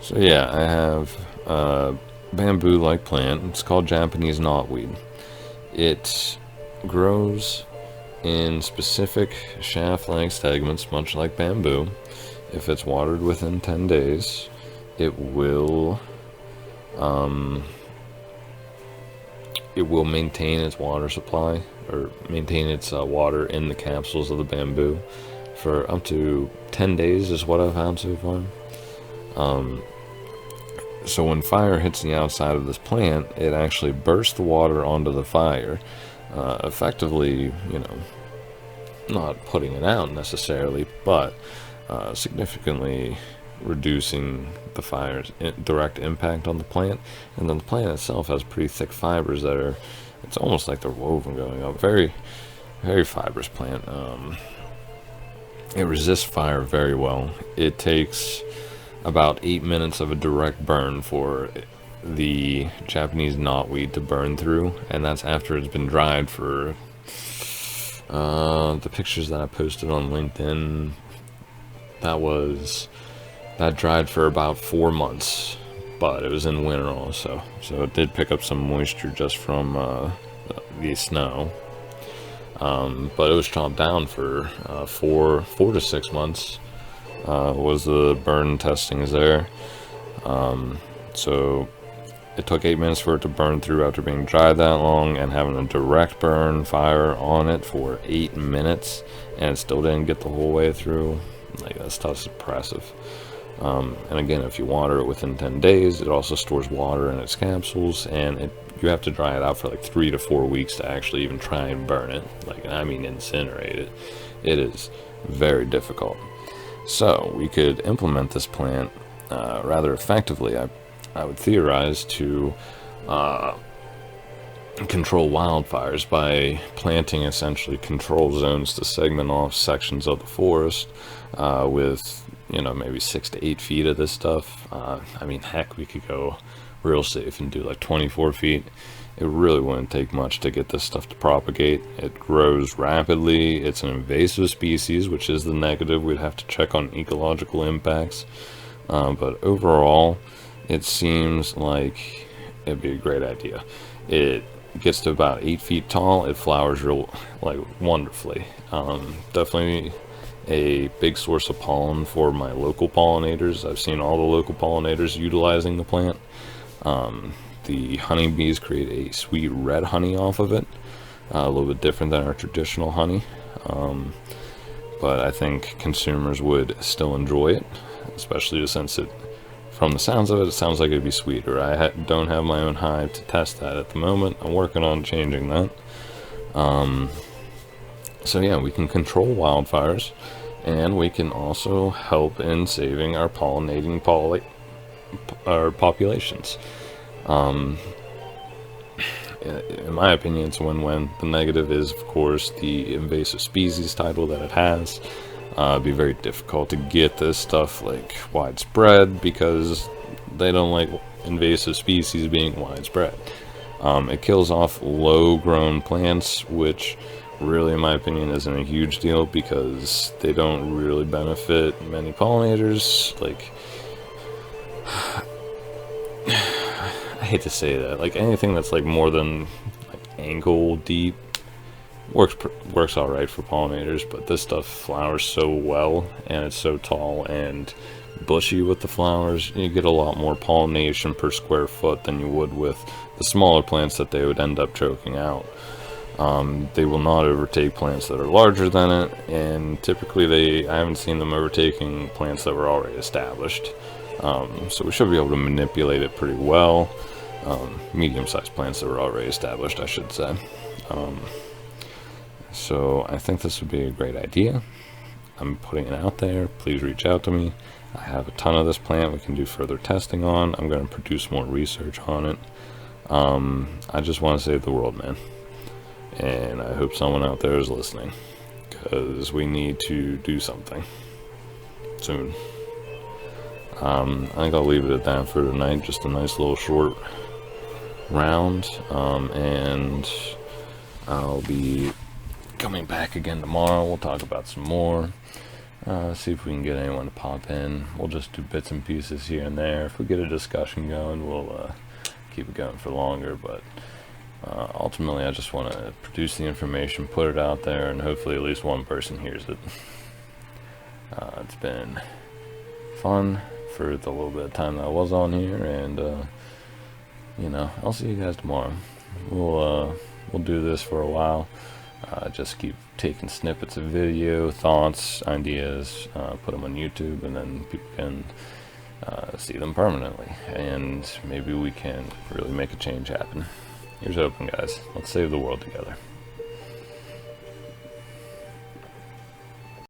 So yeah, I have a bamboo-like plant. It's called Japanese knotweed. It grows in specific shaft-like segments, much like bamboo. If it's watered within 10 days, it will um, it will maintain its water supply, or maintain its water in the capsules of the bamboo for up to 10 days is what I've found so far. So when fire hits the outside of this plant, it actually bursts the water onto the fire, effectively, not putting it out necessarily, but significantly reducing the fire's direct impact on the plant. And then the plant itself has pretty thick fibers that are, it's almost like they're woven going up. Very, very fibrous plant. It resists fire very well. It takes about 8 minutes of a direct burn for the Japanese knotweed to burn through, and that's after it's been dried for the pictures that I posted on LinkedIn. That dried for about 4 months, but it was in winter also, so it did pick up some moisture just from the snow. But it was chopped down for 4 to 6 months. Was the burn testings there. So it took 8 minutes for it to burn through after being dried that long and having a direct burn fire on it for 8 minutes, and it still didn't get the whole way through. Like, that stuff's impressive. And again, if you water it within 10 days, it also stores water in its capsules, and you have to dry it out for like 3 to 4 weeks to actually even try and burn it. Like, I mean, incinerate it. It is very difficult. So we could implement this plant rather effectively. I would theorize to control wildfires by planting essentially control zones to segment off sections of the forest with maybe 6 to 8 feet of this stuff. I mean, heck, we could go real safe and do like 24 feet. It really wouldn't take much to get this stuff to propagate. It grows rapidly. It's an invasive species, which is the negative. We'd have to check on ecological impacts. But overall, it seems like it'd be a great idea. It gets to about 8 feet tall. It flowers wonderfully. Definitely a big source of pollen for my local pollinators. I've seen all the local pollinators utilizing the plant. The honeybees create a sweet red honey off of it, a little bit different than our traditional honey, but I think consumers would still enjoy it, especially since from the sounds of it, it sounds like it'd be sweeter. I don't have my own hive to test that at the moment. I'm working on changing that. So yeah, we can control wildfires, and we can also help in saving our pollinating our populations. In my opinion, it's a win-win. The negative is, of course, the invasive species title that it has. It'd be very difficult to get this stuff widespread because they don't like invasive species being widespread. It kills off low-grown plants, which really, in my opinion, isn't a huge deal because they don't really benefit many pollinators. I hate to say that, anything that's more than ankle deep works all right for pollinators, but this stuff flowers so well, and it's so tall and bushy with the flowers. You get a lot more pollination per square foot than you would with the smaller plants that they would end up choking out. They will not overtake plants that are larger than it, and typically I haven't seen them overtaking plants that were already established. So we should be able to manipulate it pretty well. Medium-sized plants that were already established, I should say. So I think this would be a great idea. I'm putting it out there. Please reach out to me. I have a ton of this plant we can do further testing on. I'm going to produce more research on it. I just want to save the world, man. And I hope someone out there is listening, because we need to do something soon. I think I'll leave it at that for tonight. Just a nice little short round, and I'll be coming back again tomorrow. We'll talk about some more, See if we can get anyone to pop in. We'll just do bits and pieces here and there. If we get a discussion going, we'll keep it going for longer, but ultimately I just want to produce the information, put it out there, and hopefully at least one person hears it. It's been fun for the little bit of time that I was on here, and you know, I'll see you guys tomorrow. We'll do this for a while. Just keep taking snippets of video, thoughts, ideas, put them on YouTube, and then people can see them permanently, and maybe we can really make a change happen. Here's hoping, guys. Let's save the world together.